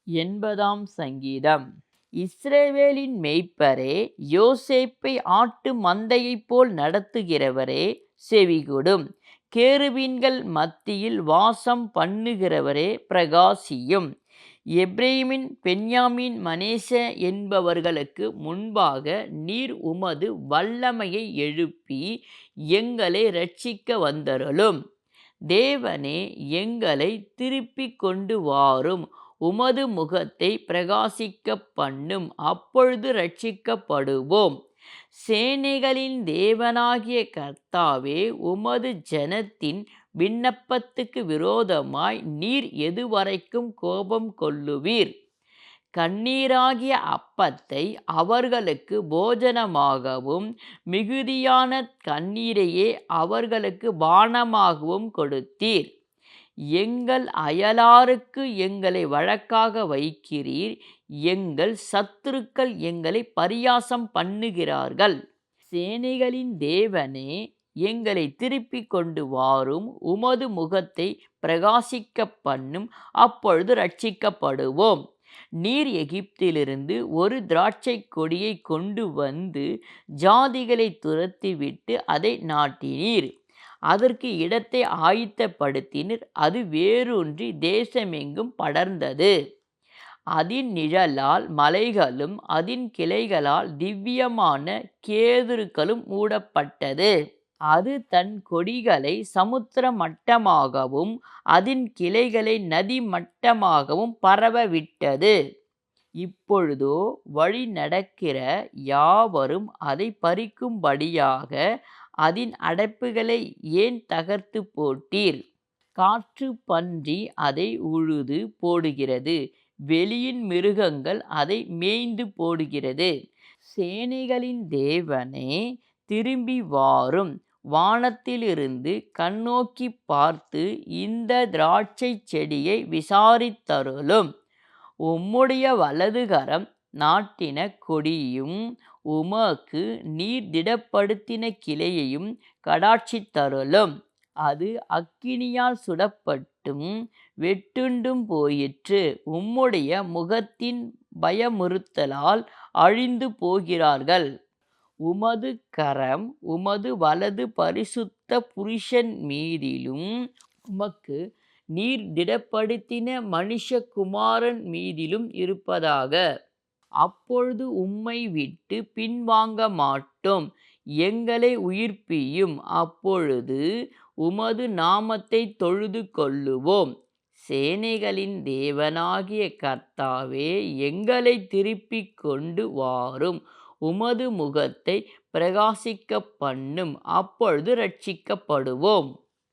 80ஆம் சங்கீதம். இஸ்ரவேலின் மேய்ப்பரே, யோசேப்பை ஆட்டு மந்தையைப் போல் நடத்துகிறவரே, செவிகொடும். கேருபீன்கள் மத்தியில் வாசம் பண்ணுகிறவரே, பிரகாசியும். எப்பிராயீம் பென்யாமீன் மனேசே என்பவர்களுக்கு முன்பாக நீர் உமது வல்லமையை எழுப்பி எங்களை இரட்சிக்க வந்தருளும். தேவனே, எங்களை திருப்பிக் கொண்டு வாரும். உமது முகத்தை பிரகாசிக்கப் பண்ணும், அப்பொழுது இரட்சிக்கப்படுவோம். சேனைகளின் தேவனாகிய கர்த்தாவே, உமது ஜனத்தின் விண்ணப்பத்துக்கு விரோதமாய் நீர் எதுவரைக்கும் கோபம் கொள்ளுவீர்? கண்ணீராகிய அப்பத்தை அவர்களுக்கு போஜனமாகவும் மிகுதியான கண்ணீரையே அவர்களுக்கு பானமாகவும் கொடுத்தீர். எங்கள் அயலாருக்கு எங்களை வழக்காக வைக்கிறீர். எங்கள் சத்துருக்கள் எங்களை பரியாசம் பண்ணுகிறார்கள். சேனைகளின் தேவனே, எங்களை திருப்பிக் கொண்டு வாரும். உமது முகத்தை பிரகாசிக்கப் பண்ணும், அப்பொழுது இரட்சிக்கப்படுவோம். நீர் எகிப்திலிருந்து ஒரு திராட்சைக் கொடியை கொண்டு வந்து ஜாதிகளை துரத்திவிட்டு அதை நாட்டினீர். அதற்கு இடத்தை ஆயத்தப்படுத்தினீர். அது வேரூன்றி தேசமெங்கும் படர்ந்தது. அதின் நிழலால் மலைகளும் அதின் கிளைகளால் திவ்யமான கேதுருக்களும் மூடப்பட்டது. அது தன் கொடிகளை சமுத்திர மட்டமாகவும் அதின் கிளைகளை நதி மட்டமாகவும் பரவவிட்டது. இப்பொழுதோ வழி நடக்கிற யாவரும் அதை பறிக்கும்படியாக அதின் அடைப்புகளை ஏன் தகர்த்து போட்டீர்? காற்று பன்றி அதை உழுது போடுகிறது. வெளியின் மிருகங்கள் அதை மேய்ந்து போடுகிறது. சேனைகளின் தேவனே, திரும்பி வாரும். வானத்திலிருந்து கண்ணோக்கி பார்த்து இந்த திராட்சை செடியை விசாரித்தருளும். உம்முடைய வலதுகரம் நாட்டின கொடியும் உமக்கு நீர் திடப்படுத்தின கிளையையும் கடாட்சித்தருளும். அது அக்கினியால் சுடப்பட்டும் வெட்டுண்டும் போயிற்று. உம்முடைய முகத்தின் பயமுறுத்தலால் அழிந்து போகிறார்கள். உமது கரம் உமது வலது பரிசுத்த புருஷன் மீதிலும் உமக்கு நீர் திடப்படுத்தின மனுஷகுமாரன் மீதிலும் இருப்பதாக. அப்பொழுது உம்மை விட்டு பின்வாங்க மாட்டோம். எங்களை உயிர்ப்பியும், அப்பொழுது உமது நாமத்தை தொழுது கொள்ளுவோம். சேனைகளின் தேவனாகிய கர்த்தாவே, எங்களை திருப்பிக் கொண்டு வாரும். உமது முகத்தை பிரகாசிக்கப் பண்ணும், அப்பொழுது இரட்சிக்கப்படுவோம்.